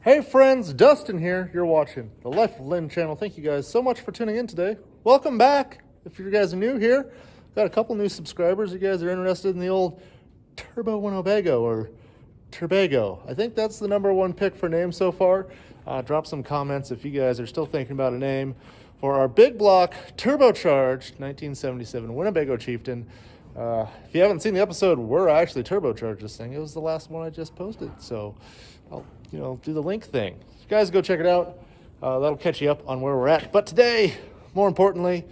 Hey friends, Dustin here. You're watching the Life of Lynn channel. Thank you guys so much for tuning in today. Welcome back. If you guys are new here, got a couple new subscribers. You guys are interested in the old Turbago or Turbago. I think that's the #1 pick for name so far. Drop some comments if you guys are still thinking about a name for our big block turbocharged 1977 Winnebago Chieftain. If you haven't seen the episode where I actually turbocharged this thing, it was the last one I just posted. So I'll do the link thing. You guys go check it out. That'll catch you up on where we're at. But today, more importantly,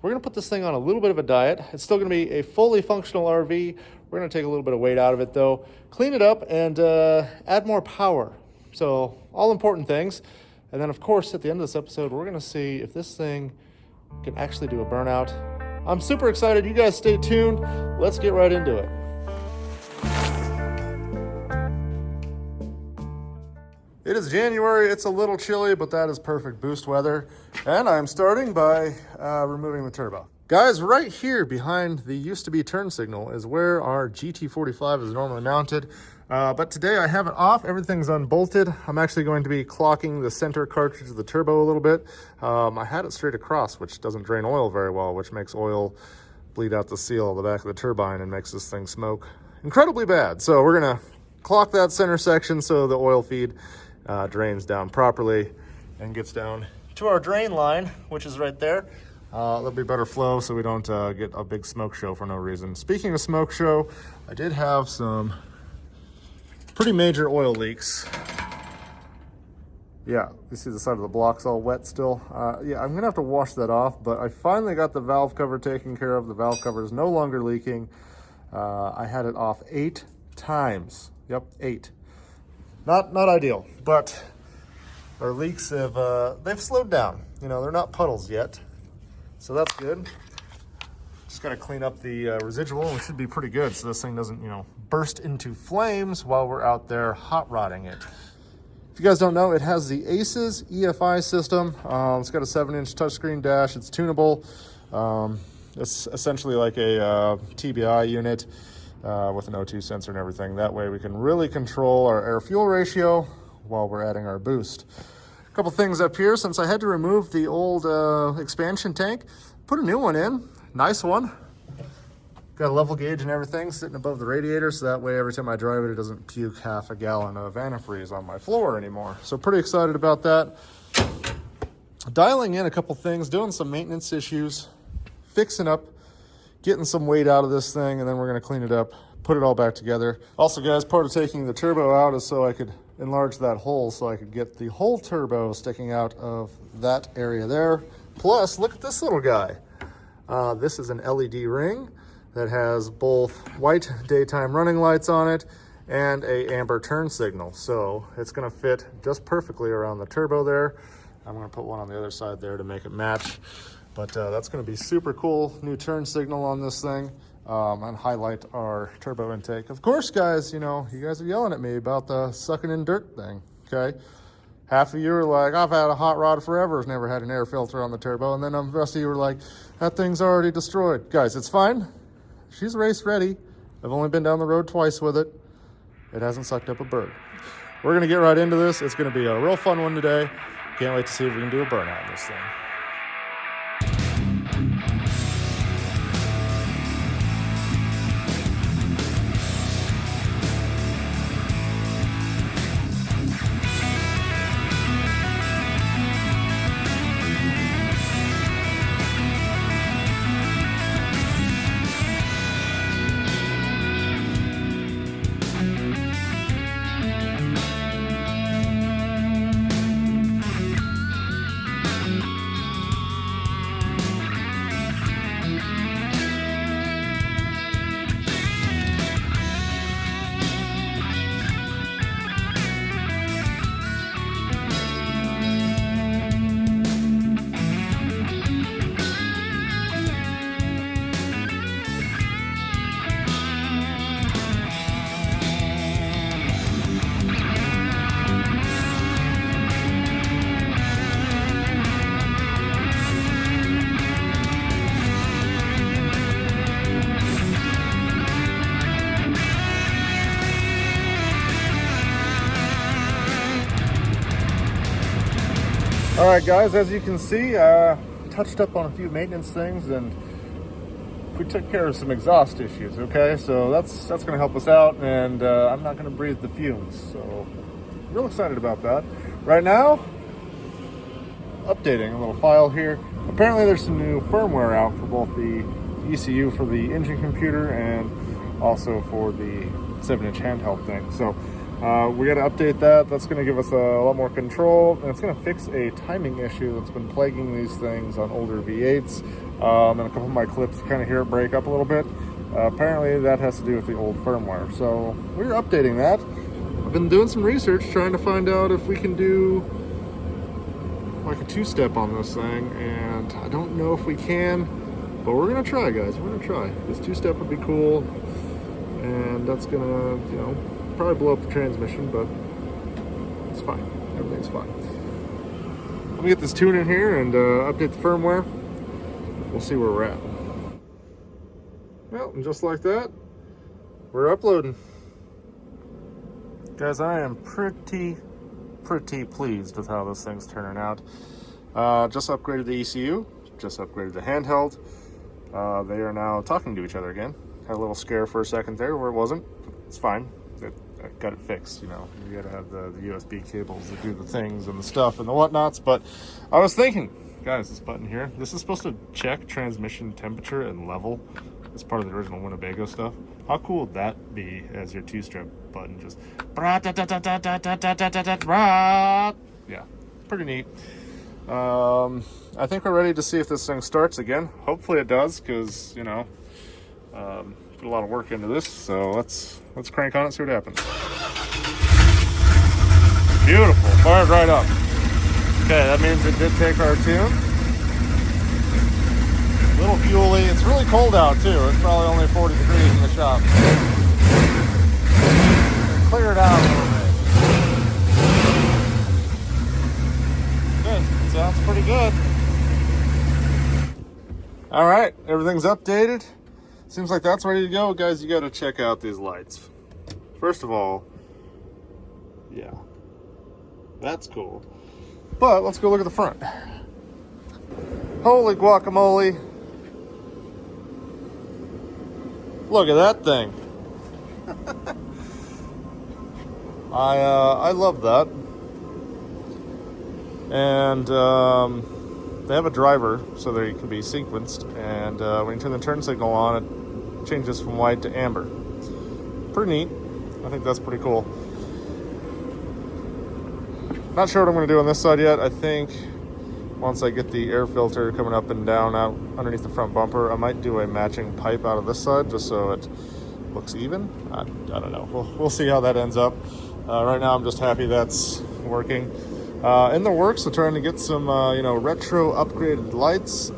we're going to put this thing on a little bit of a diet. It's still going to be a fully functional RV. We're going to take a little bit of weight out of it, though, clean it up, and add more power. So all important things. And then, of course, at the end of this episode, we're going to see if this thing can actually do a burnout. I'm super excited. You guys stay tuned. Let's get right into it. It is January. It's a little chilly, but that is perfect boost weather. And I'm starting by removing the turbo. Guys, right here behind the used-to-be turn signal is where our GT45 is normally mounted. But today I have it off. Everything's unbolted. I'm actually going to be clocking the center cartridge of the turbo a little bit. I had it straight across, which doesn't drain oil very well, which makes oil bleed out the seal of the back of the turbine and makes this thing smoke incredibly bad. So we're going to clock that center section so the oil feed drains down properly and gets down to our drain line, which is right there. There'll be better flow so we don't get a big smoke show for no reason. Speaking of smoke show, I did have some pretty major oil leaks. Yeah, you see the side of the block's all wet still. Yeah, I'm gonna have to wash that off, but I finally got the valve cover taken care of. The valve cover is no longer leaking. I had it off 8 times. Yep, 8. Not ideal, but our leaks have they've slowed down. You know, they're not puddles yet, so that's good. Just got to clean up the residual. We should be pretty good, so this thing doesn't, burst into flames while we're out there hot rodding it. If you guys don't know, it has the ACES EFI system. It's got a 7-inch touchscreen dash. It's tunable. It's essentially like a TBI unit. With an O2 sensor and everything. That way we can really control our air-fuel ratio while we're adding our boost. A couple things up here. Since I had to remove the old expansion tank, put a new one in. Nice one. Got a level gauge and everything sitting above the radiator, so that way every time I drive it, it doesn't puke half a gallon of antifreeze on my floor anymore. So pretty excited about that. Dialing in a couple things, doing some maintenance issues, fixing up, getting some weight out of this thing, and then we're going to clean it up, put it all back together. Also, guys, part of taking the turbo out is so I could enlarge that hole so I could get the whole turbo sticking out of that area there. Plus, look at this little guy. This is an LED ring that has both white daytime running lights on it and a amber turn signal. So it's going to fit just perfectly around the turbo there. I'm going to put one on the other side there to make it match. But that's going to be super cool. New turn signal on this thing and highlight our turbo intake. Of course, guys, you guys are yelling at me about the sucking in dirt thing, okay? Half of you are like, I've had a hot rod forever, has never had an air filter on the turbo. And then the rest of you are like, that thing's already destroyed. Guys, it's fine. She's race ready. I've only been down the road twice with it. It hasn't sucked up a bird. We're going to get right into this. It's going to be a real fun one today. Can't wait to see if we can do a burnout on this thing. All right, guys, as you can see, touched up on a few maintenance things, and we took care of some exhaust issues, okay? So that's going to help us out, and I'm not going to breathe the fumes. So real excited about that. Right now, updating a little file here. Apparently there's some new firmware out for both the ECU for the engine computer and also for the 7-inch handheld thing. So we got to update that. That's going to give us a lot more control, and it's going to fix a timing issue that's been plaguing these things on older V8s. And a couple of my clips, kind of hear it break up a little bit. Apparently that has to do with the old firmware. So we're updating that. I've been doing some research trying to find out if we can do like a two-step on this thing, and I don't know if we can, but we're gonna try, guys. We're gonna try. This two-step would be cool, and that's gonna, you know, probably blow up the transmission, but it's fine. Everything's fine. Let me get this tune in here and update the firmware. We'll see where we're at. Well, and just like that, we're uploading. Guys, I am pretty pleased with how this thing's turning out. Just upgraded the ECU, just upgraded the handheld. They are now talking to each other again. Had a little scare for a second there where it wasn't. It's fine. I got it fixed, you know. You gotta have the USB cables that do the things and the stuff and the whatnots. But I was thinking, guys, this button here, this is supposed to check transmission temperature and level. It's part of the original Winnebago stuff. How cool would that be as your two-strip button? Just yeah, pretty neat. I think we're ready to see if this thing starts again. Hopefully it does, because, you know, put a lot of work into this. So let's crank on it, see what happens. Beautiful, fired right up. Okay, that means it did take our tune. A little fuely. It's really cold out too. It's probably only 40 degrees in the shop. Clear it out a little bit. Good. Sounds pretty good. All right, everything's updated. Seems like that's ready to go. Guys, you got to check out these lights. First of all, yeah, that's cool. But let's go look at the front. Holy guacamole. Look at that thing. I love that. And they have a driver so they can be sequenced, and when you turn the turn signal on, it changes from white to amber. Pretty neat. I think that's pretty cool. Not sure what I'm going to do on this side yet. I think once I get the air filter coming up and down out underneath the front bumper, I might do a matching pipe out of this side just so it looks even. I don't know. We'll see how that ends up. Right now I'm just happy that's working. In the works, I'm trying to get some retro upgraded lights.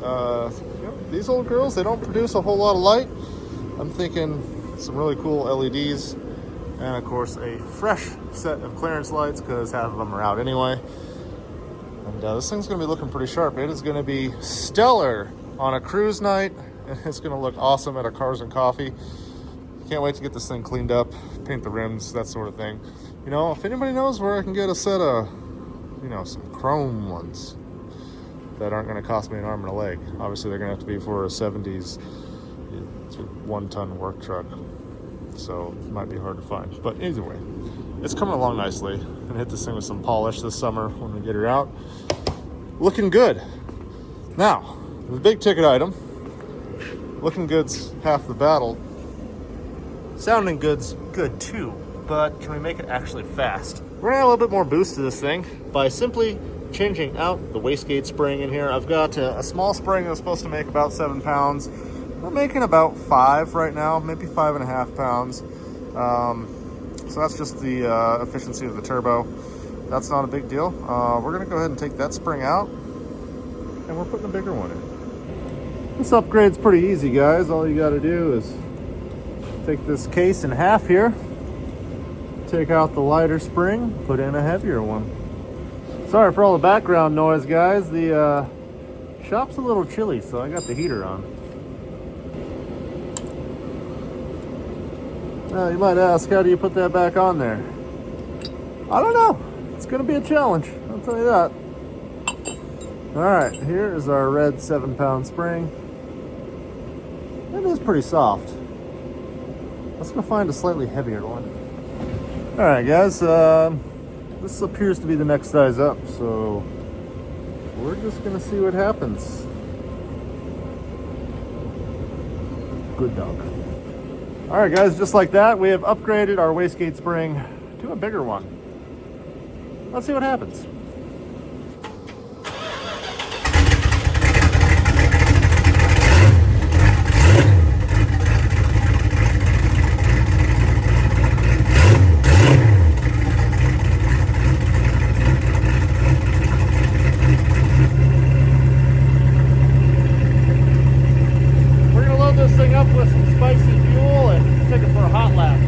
These old girls, they don't produce a whole lot of light. I'm thinking some really cool LEDs, and of course a fresh set of clearance lights, because half of them are out anyway. And this thing's going to be looking pretty sharp. It is going to be stellar on a cruise night, and it's going to look awesome at a Cars and Coffee. Can't wait to get this thing cleaned up, paint the rims, that sort of thing. You know, if anybody knows where I can get a set of, some chrome ones that aren't going to cost me an arm and a leg. Obviously, they're going to have to be for a 70s 1-ton work truck. So it might be hard to find. But either way, it's coming along nicely. I'm going to hit this thing with some polish this summer when we get her out. Looking good. Now, the big ticket item. Looking good's half the battle. Sounding good's good too, but can we make it actually fast? We're gonna add a little bit more boost to this thing by simply changing out the wastegate spring in here. I've got a small spring that's supposed to make about 7 pounds. We're making about 5 right now, maybe 5.5 pounds. So that's just the efficiency of the turbo. That's not a big deal. We're gonna go ahead and take that spring out, and we're putting a bigger one in. This upgrade's pretty easy, guys. All you gotta do is take this case in half here, take out the lighter spring, put in a heavier one. Sorry for all the background noise, guys. The shop's a little chilly, so I got the heater on. Now, you might ask, how do you put that back on there? I don't know. It's going to be a challenge, I'll tell you that. All right, here is our red 7-pound spring. It is pretty soft. Let's go find a slightly heavier one. All right, guys, this appears to be the next size up, so we're just gonna see what happens. Good dog. All right, guys, just like that, we have upgraded our wastegate spring to a bigger one. Let's see what happens. Up with some spicy fuel and take it for a hot lap.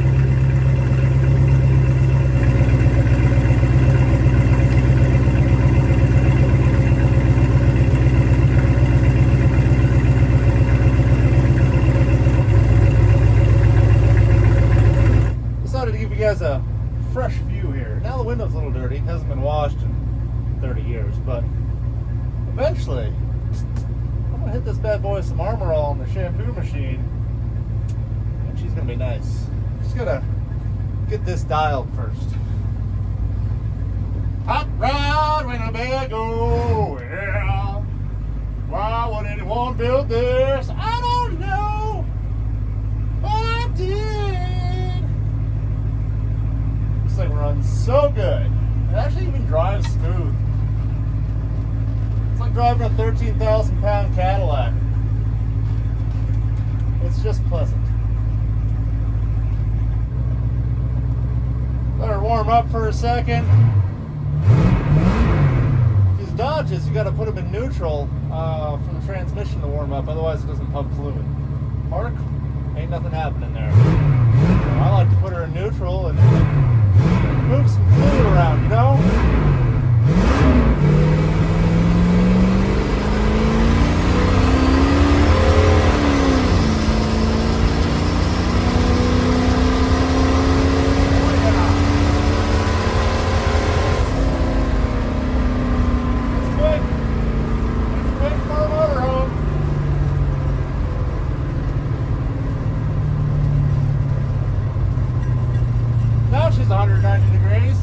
Decided to give you guys a fresh view here. Now the window's a little dirty, it hasn't been washed in 30 years, but eventually I'm gonna hit this bad boy with some Armor All in the shampoo machine, and she's gonna be nice. Just gotta get this dialed first. Hot rod Winnebago, yeah. Why would anyone build this? I don't know. I did. This thing runs so good. It actually even drives smooth. It's like driving a 13,000-pound Cadillac. It's just pleasant. Let her warm up for a second. These Dodges, you got to put them in neutral for the transmission to warm up, otherwise it doesn't pump fluid. Park, ain't nothing happening there. So I like to put her in neutral and move some fluid around, you know? She's 190 degrees.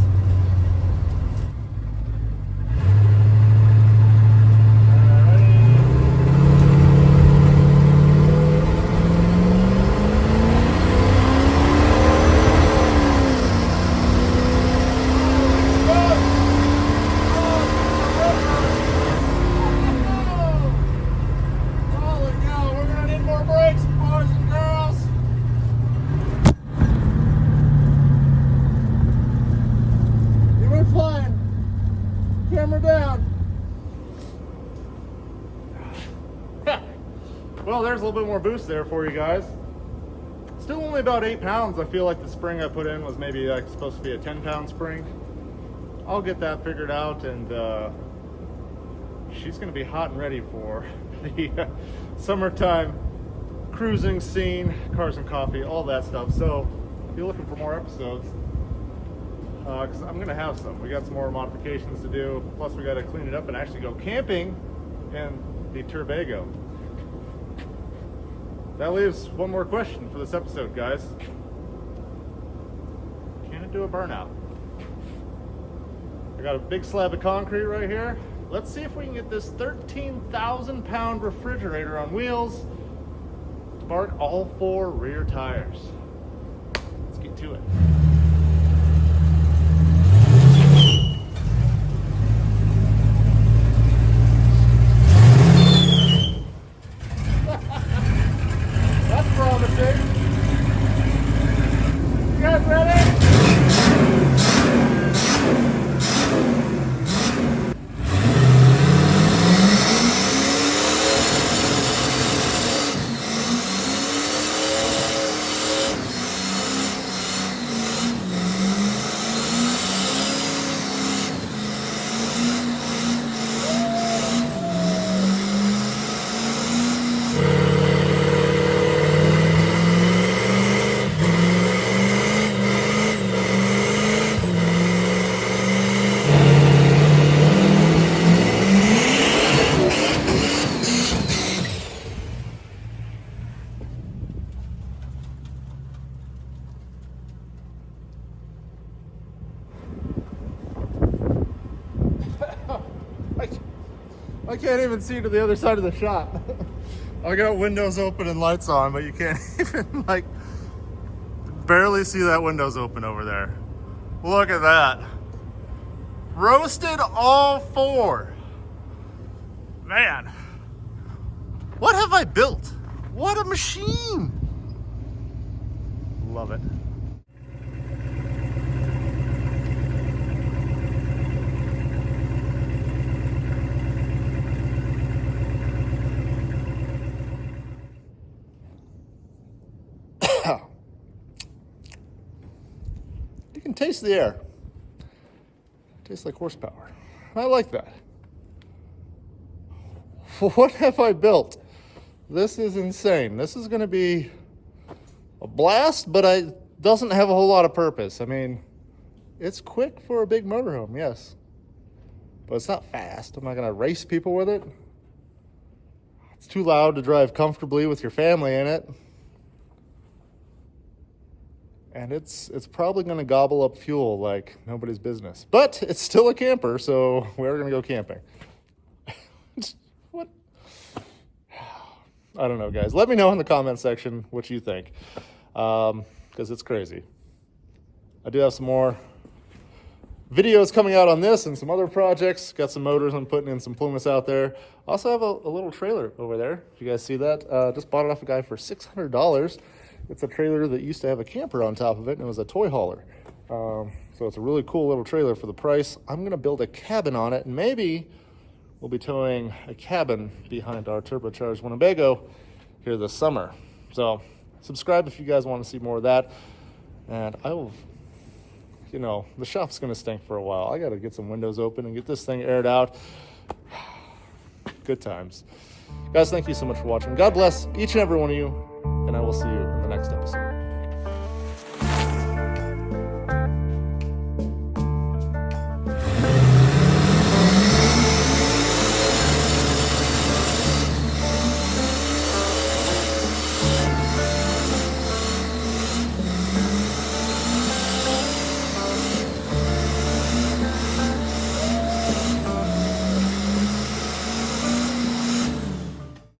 Camera down. Well, there's a little bit more boost there for you guys. Still only about 8 pounds. I feel like the spring I put in was maybe like supposed to be a 10-pound spring. I'll get that figured out, and she's going to be hot and ready for the summertime cruising scene, cars and coffee, all that stuff. So if you're looking for more episodes, because I'm going to have some. We got some more modifications to do, plus we got to clean it up and actually go camping in the Turbago. That leaves one more question for this episode, guys. Can it do a burnout? I got a big slab of concrete right here. Let's see if we can get this 13,000-pound refrigerator on wheels to spark all 4 rear tires. Let's get to it. You guys ready? I can't even see to the other side of the shop. I got windows open and lights on, but you can't even like barely see that window's open over there. Look at that. Roasted all four. Man, what have I built? What a machine. Love it. You can taste the air. Tastes like horsepower. I like that. What have I built? This is insane. This is going to be a blast, but it doesn't have a whole lot of purpose. I mean, it's quick for a big motorhome, yes. But it's not fast. I'm not going to race people with it. It's too loud to drive comfortably with your family in it. And it's probably going to gobble up fuel like nobody's business. But it's still a camper, so we're going to go camping. What? I don't know, guys. Let me know in the comment section what you think, because it's crazy. I do have some more videos coming out on this and some other projects. Got some motors I'm putting in some Plumas out there. Also have a little trailer over there. If you guys see that, just bought it off a guy for $600. It's a trailer that used to have a camper on top of it, and it was a toy hauler. So it's a really cool little trailer for the price. I'm going to build a cabin on it, and maybe we'll be towing a cabin behind our turbocharged Winnebago here this summer. So subscribe if you guys want to see more of that. And I will, the shop's going to stink for a while. I got to get some windows open and get this thing aired out. Good times. Guys, thank you so much for watching. God bless each and every one of you, and I will see you